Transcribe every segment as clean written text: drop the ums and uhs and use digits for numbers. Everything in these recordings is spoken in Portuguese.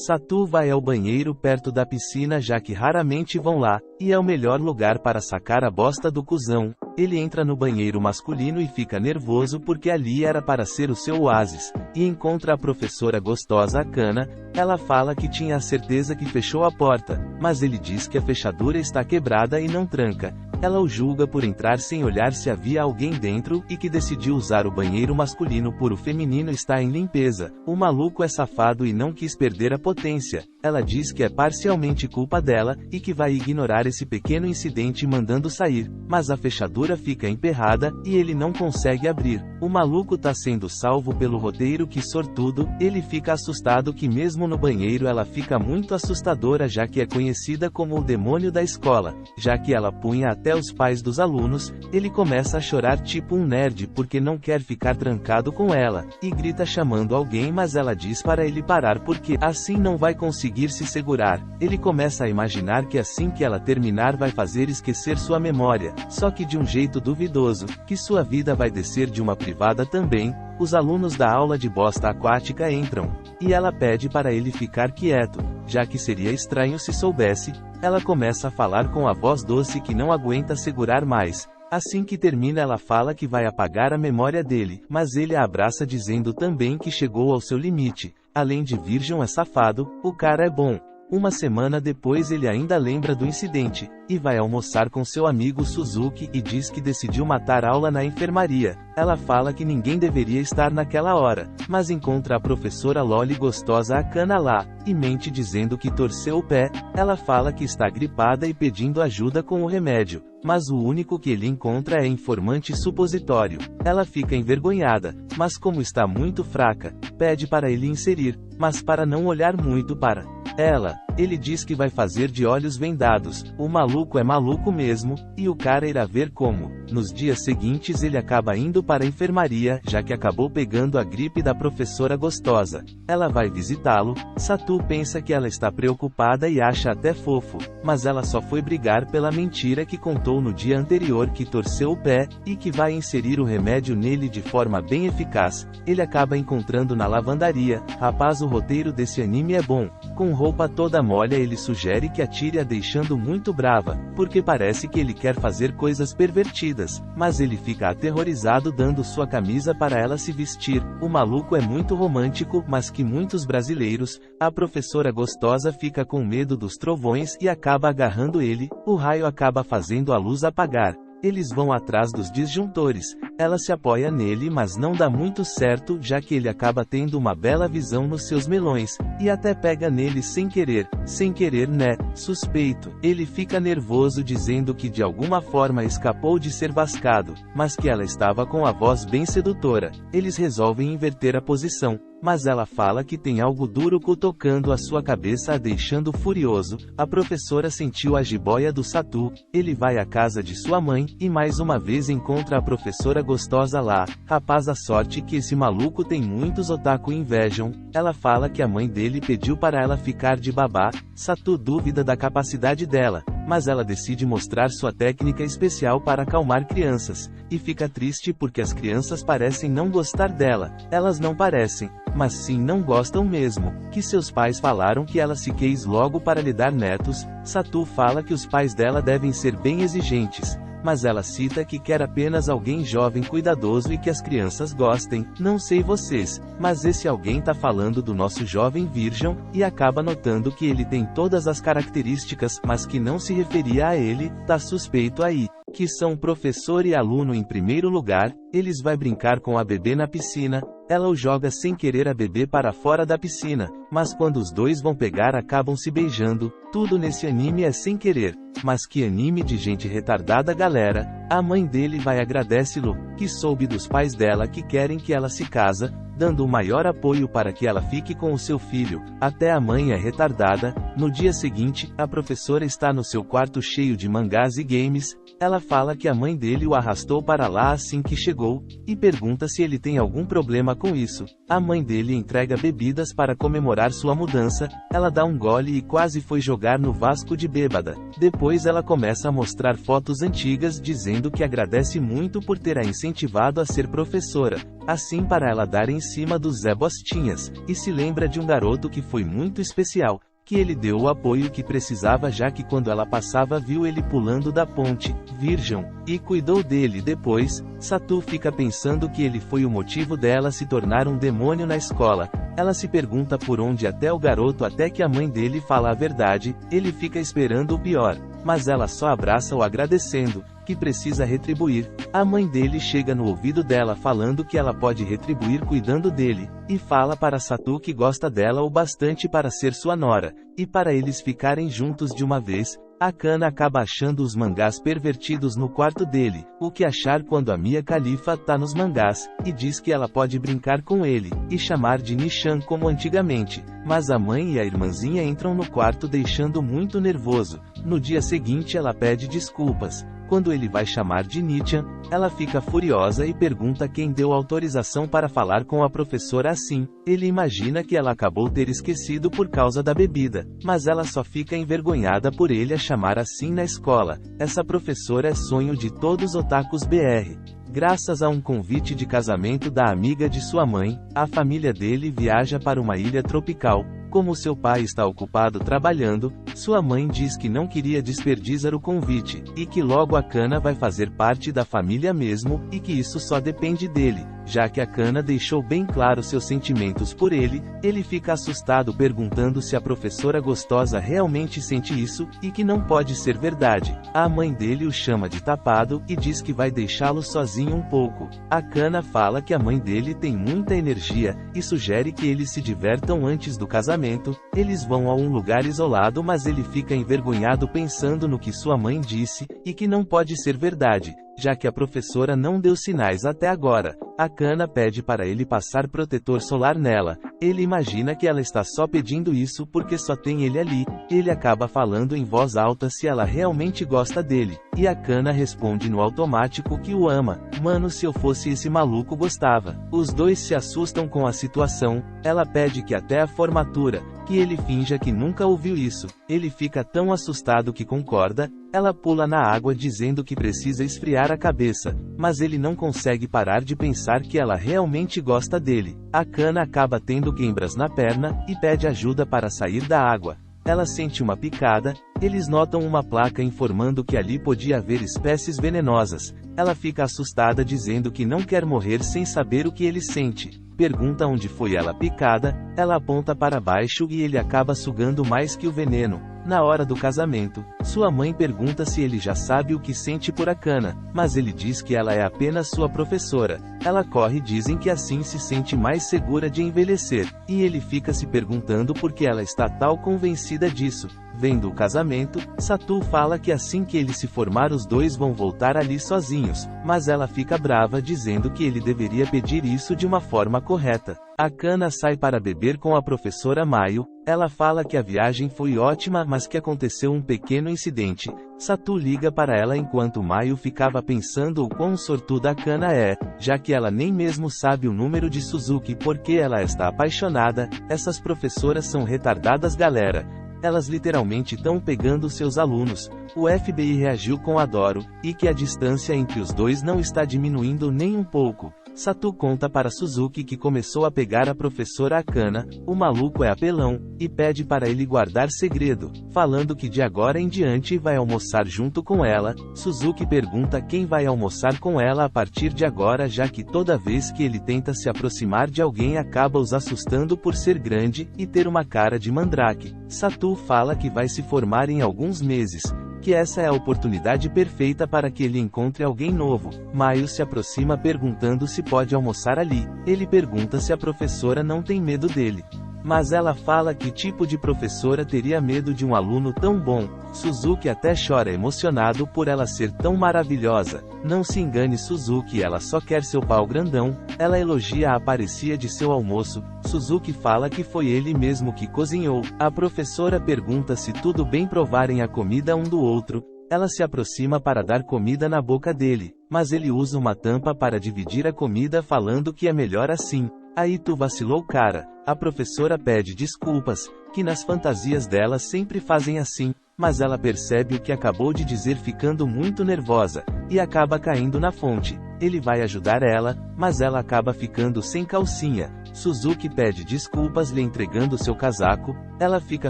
Satu vai ao banheiro perto da piscina já que raramente vão lá, e é o melhor lugar para sacar a bosta do cuzão. Ele entra no banheiro masculino e fica nervoso porque ali era para ser o seu oásis, e encontra a professora gostosa Akana. Ela fala que tinha a certeza que fechou a porta, mas ele diz que a fechadura está quebrada e não tranca. Ela o julga por entrar sem olhar se havia alguém dentro, e que decidiu usar o banheiro masculino por o feminino estar em limpeza. O maluco é safado e não quis perder a potência. Ela diz que é parcialmente culpa dela, e que vai ignorar esse pequeno incidente mandando sair, mas a fechadura fica emperrada, e ele não consegue abrir. O maluco tá sendo salvo pelo roteiro, que sortudo. Ele fica assustado que mesmo no banheiro ela fica muito assustadora já que é conhecida como o demônio da escola, já que ela punha até os pais dos alunos. Ele começa a chorar tipo um nerd porque não quer ficar trancado com ela, e grita chamando alguém, mas ela diz para ele parar porque assim não vai conseguir se segurar. Ele começa a imaginar que assim que ela terminar vai fazer esquecer sua memória, só que de um jeito duvidoso, que sua vida vai descer de uma privada também. Os alunos da aula de bosta aquática entram, e ela pede para ele ficar quieto, já que seria estranho se soubesse. Ela começa a falar com a voz doce que não aguenta segurar mais. Assim que termina ela fala que vai apagar a memória dele, mas ele a abraça dizendo também que chegou ao seu limite. Além de virgem é safado, o cara é bom. Uma semana depois ele ainda lembra do incidente, e vai almoçar com seu amigo Suzuki e diz que decidiu matar aula na enfermaria. Ela fala que ninguém deveria estar naquela hora, mas encontra a professora Loli gostosa Akana lá, e mente dizendo que torceu o pé. Ela fala que está gripada e pedindo ajuda com o remédio, mas o único que ele encontra é informante supositório. Ela fica envergonhada, mas como está muito fraca, pede para ele inserir, mas para não olhar muito para ela. Ele diz que vai fazer de olhos vendados. O maluco é maluco mesmo, e o cara irá ver como. Nos dias seguintes ele acaba indo para a enfermaria, já que acabou pegando a gripe da professora gostosa. Ela vai visitá-lo. Satu pensa que ela está preocupada e acha até fofo, mas ela só foi brigar pela mentira que contou no dia anterior que torceu o pé, e que vai inserir o remédio nele de forma bem eficaz. Ele acaba encontrando na lavandaria. Rapaz, o roteiro desse anime é bom. Com roupa toda molha ele sugere que atire a deixando muito brava, porque parece que ele quer fazer coisas pervertidas, mas ele fica aterrorizado dando sua camisa para ela se vestir. O maluco é muito romântico, mas que muitos brasileiros. A professora gostosa fica com medo dos trovões e acaba agarrando ele. O raio acaba fazendo a luz apagar. Eles vão atrás dos disjuntores. Ela se apoia nele, mas não dá muito certo, já que ele acaba tendo uma bela visão nos seus melões, e até pega nele sem querer. Sem querer, né? Suspeito. Ele fica nervoso dizendo que de alguma forma escapou de ser vascado, mas que ela estava com a voz bem sedutora. Eles resolvem inverter a posição, mas ela fala que tem algo duro cutucando a sua cabeça, a deixando furioso. A professora sentiu a jiboia do Satu. Ele vai à casa de sua mãe, e mais uma vez encontra a professora gostosa lá. Rapaz, a sorte que esse maluco tem muitos otaku invejam. Ela fala que a mãe dele pediu para ela ficar de babá. Satu duvida da capacidade dela, mas ela decide mostrar sua técnica especial para acalmar crianças, e fica triste porque as crianças parecem não gostar dela. Elas não parecem, mas sim não gostam mesmo, que seus pais falaram que ela se quis logo para lhe dar netos. Satu fala que os pais dela devem ser bem exigentes, mas ela cita que quer apenas alguém jovem cuidadoso e que as crianças gostem. Não sei vocês, mas esse alguém tá falando do nosso jovem virgem, e acaba notando que ele tem todas as características, mas que não se referia a ele. Tá suspeito aí, que são professor e aluno em primeiro lugar. Eles vai brincar com a bebê na piscina. Ela o joga sem querer a bebê para fora da piscina, mas quando os dois vão pegar acabam se beijando. Tudo nesse anime é sem querer. Mas que anime de gente retardada, galera. A mãe dele vai agradece-lo, que soube dos pais dela que querem que ela se casa, dando o maior apoio para que ela fique com o seu filho. Até a mãe é retardada. No dia seguinte, a professora está no seu quarto cheio de mangás e games. Ela fala que a mãe dele o arrastou para lá assim que chegou. chegou, e pergunta se ele tem algum problema com isso. A mãe dele entrega bebidas para comemorar sua mudança, ela dá um gole e quase foi jogar no vasco de bêbada. Depois ela começa a mostrar fotos antigas dizendo que agradece muito por ter a incentivado a ser professora, assim para ela dar em cima dos Zé Bostinhas, e se lembra de um garoto que foi muito especial, que ele deu o apoio que precisava já que quando ela passava viu ele pulando da ponte, virgem, e cuidou dele depois. Satu fica pensando que ele foi o motivo dela se tornar um demônio na escola. Ela se pergunta por onde até o garoto até que a mãe dele fala a verdade, ele fica esperando o pior, mas ela só abraça-o agradecendo, que precisa retribuir. A mãe dele chega no ouvido dela falando que ela pode retribuir cuidando dele, e fala para Satu que gosta dela o bastante para ser sua nora, e para eles ficarem juntos de uma vez. Akana acaba achando os mangás pervertidos no quarto dele, o que achar quando a Mia Khalifa tá nos mangás, e diz que ela pode brincar com ele, e chamar de Nishan como antigamente, mas a mãe e a irmãzinha entram no quarto deixando muito nervoso. No dia seguinte ela pede desculpas. Quando ele vai chamar de Nichan, ela fica furiosa e pergunta quem deu autorização para falar com a professora assim. Ele imagina que ela acabou ter esquecido por causa da bebida, mas ela só fica envergonhada por ele a chamar assim na escola. Essa professora é sonho de todos otakus BR. Graças a um convite de casamento da amiga de sua mãe, a família dele viaja para uma ilha tropical. Como seu pai está ocupado trabalhando, sua mãe diz que não queria desperdiçar o convite, e que logo Akana vai fazer parte da família mesmo, e que isso só depende dele. Já que Akana deixou bem claro seus sentimentos por ele, ele fica assustado perguntando se a professora gostosa realmente sente isso, e que não pode ser verdade. A mãe dele o chama de tapado, e diz que vai deixá-lo sozinho um pouco. Akana fala que a mãe dele tem muita energia, e sugere que eles se divertam antes do casamento. Eles vão a um lugar isolado mas ele fica envergonhado pensando no que sua mãe disse, e que não pode ser verdade, já que a professora não deu sinais até agora. Akana pede para ele passar protetor solar nela. Ele imagina que ela está só pedindo isso porque só tem ele ali. Ele acaba falando em voz alta se ela realmente gosta dele, e Akana responde no automático que o ama. Mano, se eu fosse esse maluco gostava. Os dois se assustam com a situação. Ela pede que até a formatura, que ele finja que nunca ouviu isso. Ele fica tão assustado que concorda. Ela pula na água dizendo que precisa esfriar a cabeça, mas ele não consegue parar de pensar que ela realmente gosta dele. Akana acaba tendo queimbras na perna, e pede ajuda para sair da água. Ela sente uma picada, eles notam uma placa informando que ali podia haver espécies venenosas. Ela fica assustada dizendo que não quer morrer sem saber o que ele sente. Pergunta onde foi ela picada, ela aponta para baixo e ele acaba sugando mais que o veneno. Na hora do casamento, sua mãe pergunta se ele já sabe o que sente por Akana, mas ele diz que ela é apenas sua professora. Ela corre e dizem que assim se sente mais segura de envelhecer, e ele fica se perguntando por que ela está tão convencida disso. Vendo o casamento, Satu fala que assim que ele se formar os dois vão voltar ali sozinhos, mas ela fica brava dizendo que ele deveria pedir isso de uma forma correta. Akana sai para beber com a professora Mayu. Ela fala que a viagem foi ótima mas que aconteceu um pequeno incidente. Satu liga para ela enquanto Mayu ficava pensando o quão sortuda Akana é, já que ela nem mesmo sabe o número de Suzuki porque ela está apaixonada. Essas professoras são retardadas galera. Elas literalmente estão pegando seus alunos. O FBI reagiu com adoro, e que a distância entre os dois não está diminuindo nem um pouco. Satu conta para Suzuki que começou a pegar a professora Akana, o maluco é apelão, e pede para ele guardar segredo, falando que de agora em diante vai almoçar junto com ela. Suzuki pergunta quem vai almoçar com ela a partir de agora, já que toda vez que ele tenta se aproximar de alguém acaba os assustando por ser grande e ter uma cara de mandrake. Satu fala que vai se formar em alguns meses, que essa é a oportunidade perfeita para que ele encontre alguém novo. Mayu se aproxima perguntando se pode almoçar ali. Ele pergunta se a professora não tem medo dele. Mas ela fala que tipo de professora teria medo de um aluno tão bom. Suzuki até chora emocionado por ela ser tão maravilhosa. Não se engane Suzuki, ela só quer seu pau grandão. Ela elogia a aparência de seu almoço. Suzuki fala que foi ele mesmo que cozinhou. A professora pergunta se tudo bem provarem a comida um do outro. Ela se aproxima para dar comida na boca dele, mas ele usa uma tampa para dividir a comida falando que é melhor assim. Aí tu vacilou, cara. A professora pede desculpas, que nas fantasias dela sempre fazem assim, mas ela percebe o que acabou de dizer ficando muito nervosa, e acaba caindo na fonte. Ele vai ajudar ela, mas ela acaba ficando sem calcinha. Suzuki pede desculpas lhe entregando seu casaco, ela fica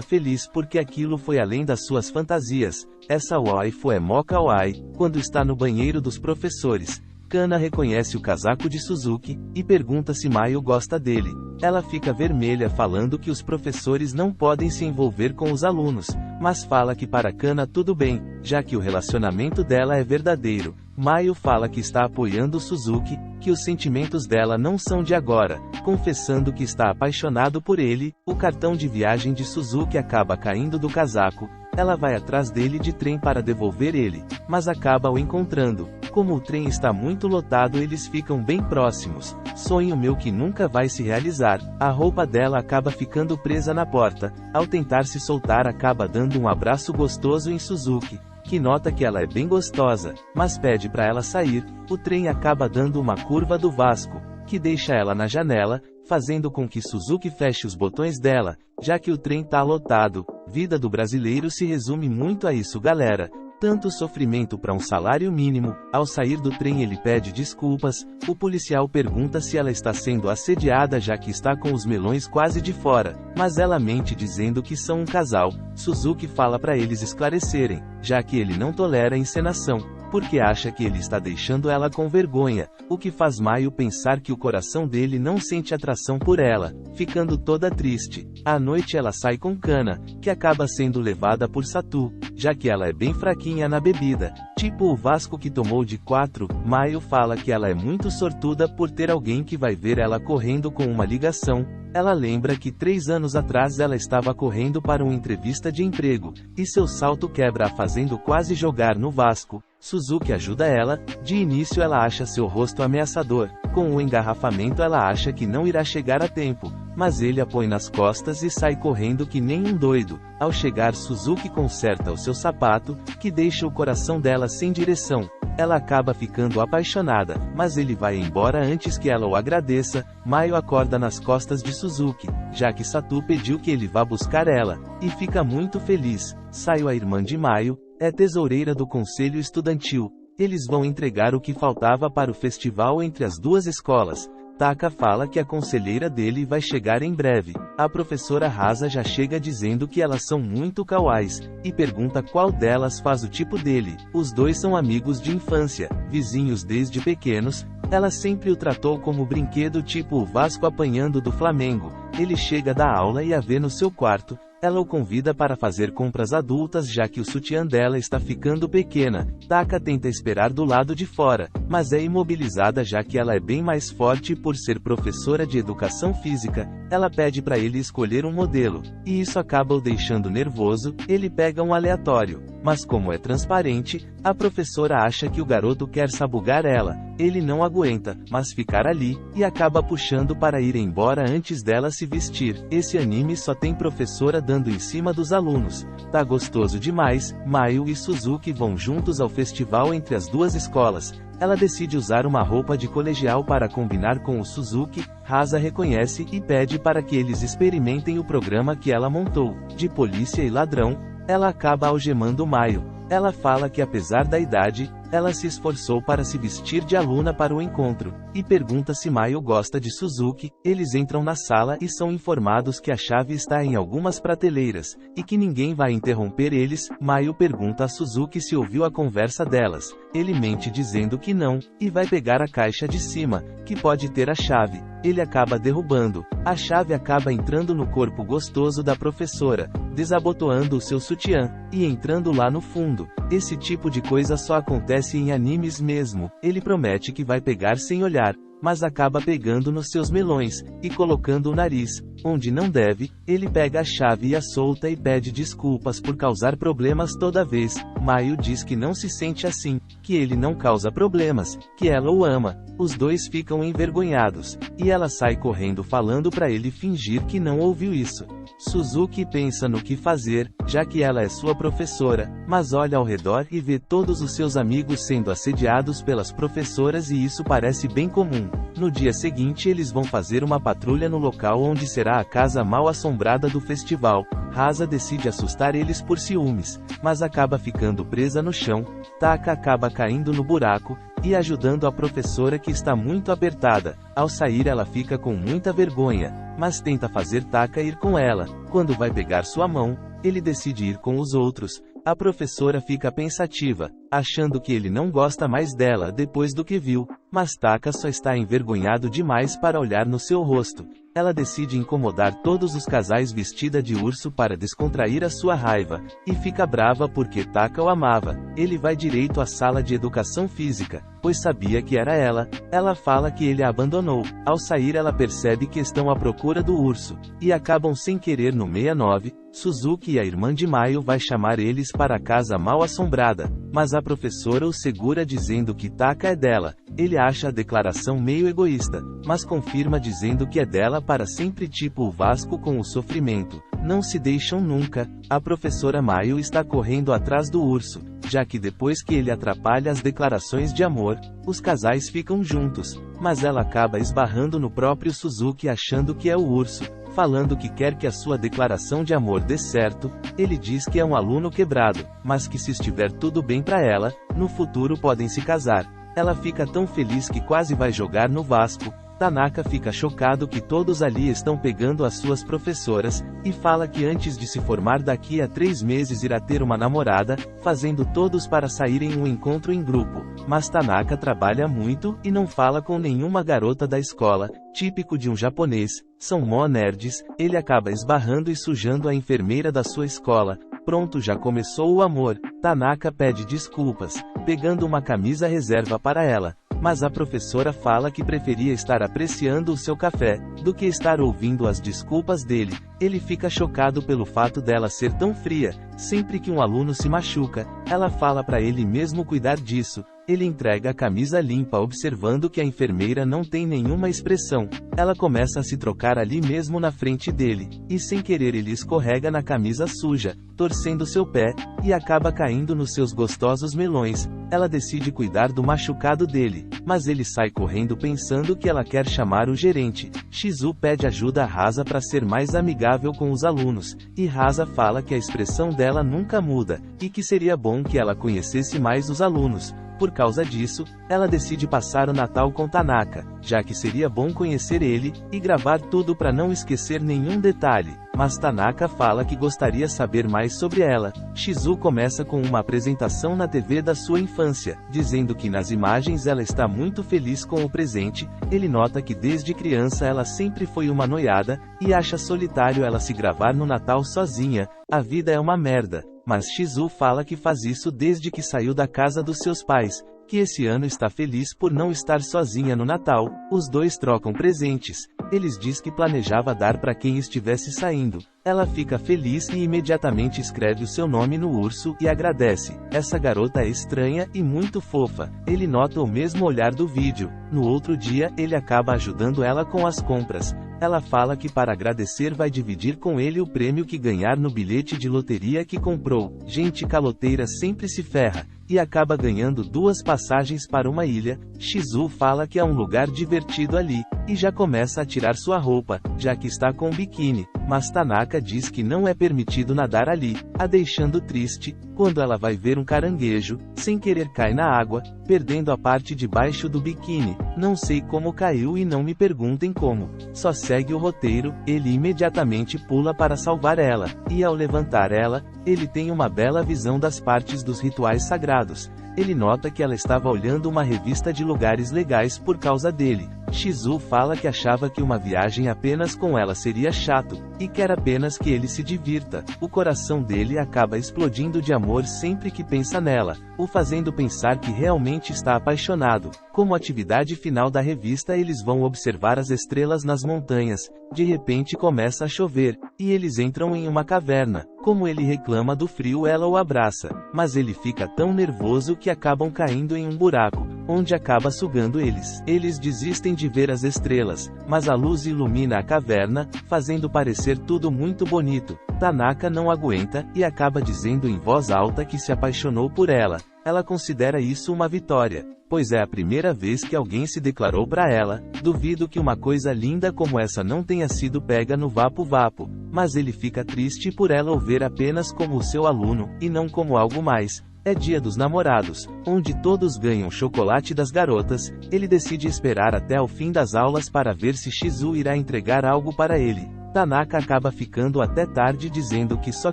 feliz porque aquilo foi além das suas fantasias. Essa waifu é mó kawaii. Quando está no banheiro dos professores, Kana reconhece o casaco de Suzuki, e pergunta se Maio gosta dele. Ela fica vermelha falando que os professores não podem se envolver com os alunos, mas fala que para Kana tudo bem, já que o relacionamento dela é verdadeiro. Maio fala que está apoiando Suzuki, que os sentimentos dela não são de agora, confessando que está apaixonado por ele. O cartão de viagem de Suzuki acaba caindo do casaco. Ela vai atrás dele de trem para devolver ele, mas acaba o encontrando. Como o trem está muito lotado, eles ficam bem próximos. Sonho meu que nunca vai se realizar. A roupa dela acaba ficando presa na porta. Ao tentar se soltar, acaba dando um abraço gostoso em Suzuki, que nota que ela é bem gostosa, mas pede para ela sair. O trem acaba dando uma curva do Vasco, que deixa ela na janela, fazendo com que Suzuki feche os botões dela, já que o trem tá lotado. Vida do brasileiro se resume muito a isso, galera. Tanto sofrimento para um salário mínimo. Ao sair do trem ele pede desculpas. O policial pergunta se ela está sendo assediada já que está com os melões quase de fora, mas ela mente dizendo que são um casal. Suzuki fala para eles esclarecerem, já que ele não tolera a encenação, porque acha que ele está deixando ela com vergonha, o que faz Maio pensar que o coração dele não sente atração por ela, ficando toda triste. À noite ela sai com Kana, que acaba sendo levada por Satu, já que ela é bem fraquinha na bebida, tipo o Vasco que tomou de 4. Maio fala que ela é muito sortuda por ter alguém que vai ver ela correndo com uma ligação. Ela lembra que 3 anos atrás ela estava correndo para uma entrevista de emprego, e seu salto quebra a fazendo quase jogar no Vasco. Suzuki ajuda ela. De início ela acha seu rosto ameaçador. Com o engarrafamento ela acha que não irá chegar a tempo, mas ele a põe nas costas e sai correndo que nem um doido. Ao chegar, Suzuki conserta o seu sapato, que deixa o coração dela sem direção. Ela acaba ficando apaixonada, mas ele vai embora antes que ela o agradeça. Maio acorda nas costas de Suzuki, já que Satu pediu que ele vá buscar ela, e fica muito feliz. Saio, a irmã de Maio, é tesoureira do conselho estudantil. Eles vão entregar o que faltava para o festival entre as duas escolas. Taka fala que a conselheira dele vai chegar em breve. A professora Rasa já chega dizendo que elas são muito kawais, e pergunta qual delas faz o tipo dele. Os dois são amigos de infância, vizinhos desde pequenos. Ela sempre o tratou como brinquedo, tipo o Vasco apanhando do Flamengo. Ele chega da aula e a vê no seu quarto. Ela o convida para fazer compras adultas já que o sutiã dela está ficando pequena. Taka tenta esperar do lado de fora, mas é imobilizada já que ela é bem mais forte por ser professora de educação física. Ela pede para ele escolher um modelo, e isso acaba o deixando nervoso. Ele pega um aleatório, mas como é transparente, a professora acha que o garoto quer sabugar ela. Ele não aguenta, mas ficar ali, e acaba puxando para ir embora antes dela se vestir. Esse anime só tem professora dando em cima dos alunos. Tá gostoso demais. Maio e Suzuki vão juntos ao festival entre as duas escolas. Ela decide usar uma roupa de colegial para combinar com o Suzuki. Rasa reconhece e pede para que eles experimentem o programa que ela montou, de polícia e ladrão. Ela acaba algemando Maio. Ela fala que apesar da idade, ela se esforçou para se vestir de aluna para o encontro, e pergunta se Maio gosta de Suzuki. Eles entram na sala e são informados que a chave está em algumas prateleiras, e que ninguém vai interromper eles. Maio pergunta a Suzuki se ouviu a conversa delas. Ele mente dizendo que não, e vai pegar a caixa de cima, que pode ter a chave. Ele acaba derrubando. A chave acaba entrando no corpo gostoso da professora, desabotoando o seu sutiã, e entrando lá no fundo. Esse tipo de coisa só acontece em animes mesmo. Ele promete que vai pegar sem olhar, mas acaba pegando nos seus melões, e colocando o nariz. onde não deve, ele pega a chave e a solta e pede desculpas por causar problemas toda vez. Maio diz que não se sente assim, que ele não causa problemas, que ela o ama. Os dois ficam envergonhados, e ela sai correndo falando para ele fingir que não ouviu isso. Suzuki pensa no que fazer, já que ela é sua professora, mas olha ao redor e vê todos os seus amigos sendo assediados pelas professoras e isso parece bem comum. No dia seguinte eles vão fazer uma patrulha no local onde será a casa mal assombrada do festival. Rasa decide assustar eles por ciúmes, mas acaba ficando presa no chão. Taka acaba caindo no buraco, e ajudando a professora que está muito apertada. Ao sair ela fica com muita vergonha, mas tenta fazer Taka ir com ela. Quando vai pegar sua mão, ele decide ir com os outros. A professora fica pensativa, achando que ele não gosta mais dela depois do que viu, mas Taka só está envergonhado demais para olhar no seu rosto. Ela decide incomodar todos os casais vestida de urso para descontrair a sua raiva, e fica brava porque Taka o amava. Ele vai direito à sala de educação física, pois sabia que era ela. Ela fala que ele a abandonou. Ao sair ela percebe que estão à procura do urso, e acabam sem querer no 69. Suzuki e a irmã de Maio vai chamar eles para a casa mal assombrada, mas a professora o segura dizendo que Taka é dela. Ele acha a declaração meio egoísta, mas confirma dizendo que é dela para sempre, tipo o Vasco com o sofrimento. Não se deixam nunca. A professora Maio está correndo atrás do urso, já que depois que ele atrapalha as declarações de amor, os casais ficam juntos, mas ela acaba esbarrando no próprio Suzuki achando que é o urso. Falando que quer que a sua declaração de amor dê certo, ele diz que é um aluno quebrado, mas que se estiver tudo bem para ela, no futuro podem se casar. Ela fica tão feliz que quase vai jogar no Vasco. Tanaka fica chocado que todos ali estão pegando as suas professoras, e fala que antes de se formar daqui a 3 meses irá ter uma namorada, fazendo todos para saírem um encontro em grupo. Mas Tanaka trabalha muito, e não fala com nenhuma garota da escola, típico de um japonês. São mó nerds. Ele acaba esbarrando e sujando a enfermeira da sua escola. Pronto, já começou o amor. Tanaka pede desculpas, pegando uma camisa reserva para ela. Mas a professora fala que preferia estar apreciando o seu café, do que estar ouvindo as desculpas dele. Ele fica chocado pelo fato dela ser tão fria. Sempre que um aluno se machuca, ela fala para ele mesmo cuidar disso. Ele entrega a camisa limpa observando que a enfermeira não tem nenhuma expressão. Ela começa a se trocar ali mesmo na frente dele, e sem querer ele escorrega na camisa suja, torcendo seu pé, e acaba caindo nos seus gostosos melões. Ela decide cuidar do machucado dele, mas ele sai correndo pensando que ela quer chamar o gerente. Shizu pede ajuda a Rasa para ser mais amigável com os alunos, e Rasa fala que a expressão dela nunca muda, e que seria bom que ela conhecesse mais os alunos. Por causa disso, ela decide passar o Natal com Tanaka, já que seria bom conhecer ele, e gravar tudo para não esquecer nenhum detalhe. Mas Tanaka fala que gostaria saber mais sobre ela. Shizu começa com uma apresentação na TV da sua infância, dizendo que nas imagens ela está muito feliz com o presente. Ele nota que desde criança ela sempre foi uma noiada, e acha solitário ela se gravar no Natal sozinha. A vida é uma merda. Mas Shizu fala que faz isso desde que saiu da casa dos seus pais, que esse ano está feliz por não estar sozinha no Natal. Os dois trocam presentes. Eles diz que planejava dar para quem estivesse saindo. Ela fica feliz e imediatamente escreve o seu nome no urso e agradece. Essa garota é estranha e muito fofa. Ele nota o mesmo olhar do vídeo. No outro dia, ele acaba ajudando ela com as compras. Ela fala que para agradecer vai dividir com ele o prêmio que ganhar no bilhete de loteria que comprou. Gente caloteira sempre se ferra, e acaba ganhando 2 passagens para uma ilha. Shizu fala que é um lugar divertido ali, e já começa a tirar sua roupa, já que está com biquíni. Mas Tanaka diz que não é permitido nadar ali, a deixando triste. Quando ela vai ver um caranguejo, sem querer cai na água, perdendo a parte de baixo do biquíni. Não sei como caiu e não me perguntem como. Só segue o roteiro. Ele imediatamente pula para salvar ela, e ao levantar ela, ele tem uma bela visão das partes dos rituais sagrados. Ele nota que ela estava olhando uma revista de lugares legais por causa dele. Shizu fala que achava que uma viagem apenas com ela seria chato, e quer apenas que ele se divirta. O coração dele acaba explodindo de amor sempre que pensa nela, o fazendo pensar que realmente está apaixonado. Como atividade final da revista, eles vão observar as estrelas nas montanhas. De repente começa a chover, e eles entram em uma caverna. Como ele reclama do frio, ela o abraça, mas ele fica tão nervoso que acabam caindo em um buraco, onde acaba sugando eles. Eles desistem de ver as estrelas, mas a luz ilumina a caverna, fazendo parecer tudo muito bonito. Tanaka não aguenta, e acaba dizendo em voz alta que se apaixonou por ela. Ela considera isso uma vitória, pois é a primeira vez que alguém se declarou para ela. Duvido que uma coisa linda como essa não tenha sido pega no Vapo Vapo, mas ele fica triste por ela o ver apenas como o seu aluno, e não como algo mais. É dia dos namorados, onde todos ganham chocolate das garotas. Ele decide esperar até o fim das aulas para ver se Shizu irá entregar algo para ele. Tanaka acaba ficando até tarde dizendo que só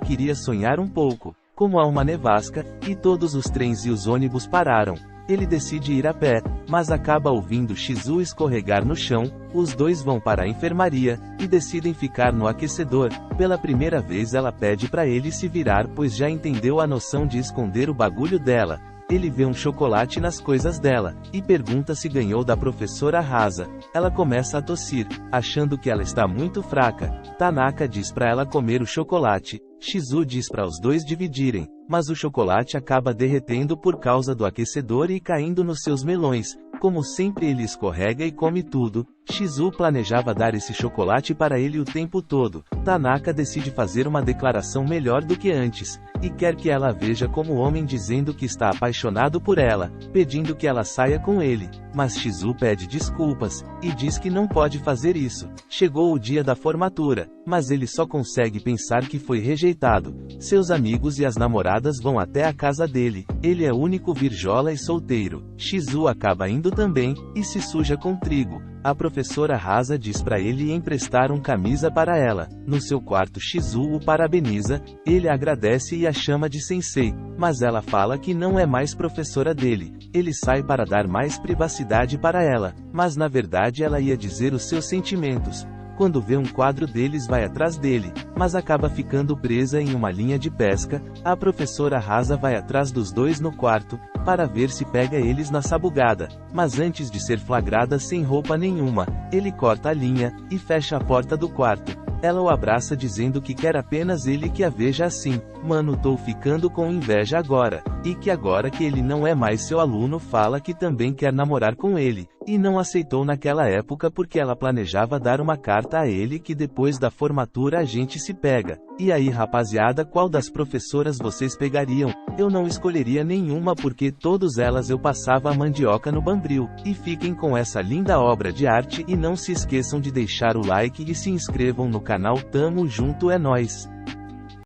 queria sonhar um pouco. Como há uma nevasca, e todos os trens e os ônibus pararam, ele decide ir a pé, mas acaba ouvindo Shizu escorregar no chão. Os dois vão para a enfermaria, e decidem ficar no aquecedor. Pela primeira vez ela pede para ele se virar, pois já entendeu a noção de esconder o bagulho dela. Ele vê um chocolate nas coisas dela, e pergunta se ganhou da professora Rasa. Ela começa a tossir, achando que ela está muito fraca. Tanaka diz para ela comer o chocolate. Shizu diz para os dois dividirem, mas o chocolate acaba derretendo por causa do aquecedor e caindo nos seus melões. Como sempre, ele escorrega e come tudo. Shizu planejava dar esse chocolate para ele o tempo todo. Tanaka decide fazer uma declaração melhor do que antes, e quer que ela veja como homem, dizendo que está apaixonado por ela, pedindo que ela saia com ele. Mas Shizu pede desculpas, e diz que não pode fazer isso. Chegou o dia da formatura, mas ele só consegue pensar que foi rejeitado. Seus amigos e as namoradas vão até a casa dele. Ele é o único virjola e solteiro. Shizu acaba indo também, e se suja com trigo. A professora Rasa diz para ele emprestar uma camisa para ela. No seu quarto, Shizu o parabeniza, ele agradece e a chama de sensei, mas ela fala que não é mais professora dele. Ele sai para dar mais privacidade para ela, mas na verdade ela ia dizer os seus sentimentos. Quando vê um quadro deles, vai atrás dele, mas acaba ficando presa em uma linha de pesca. A professora Rasa vai atrás dos dois no quarto, para ver se pega eles na sabugada, mas antes de ser flagrada sem roupa nenhuma, ele corta a linha, e fecha a porta do quarto. Ela o abraça dizendo que quer apenas ele que a veja assim. Mano, tô ficando com inveja agora. E que agora que ele não é mais seu aluno, fala que também quer namorar com ele. E não aceitou naquela época porque ela planejava dar uma carta a ele que depois da formatura a gente se pega. E aí, rapaziada, qual das professoras vocês pegariam? Eu não escolheria nenhuma porque todas elas eu passava a mandioca no Bambril. E fiquem com essa linda obra de arte e não se esqueçam de deixar o like e se inscrevam no canal. Tamo junto, é nóis!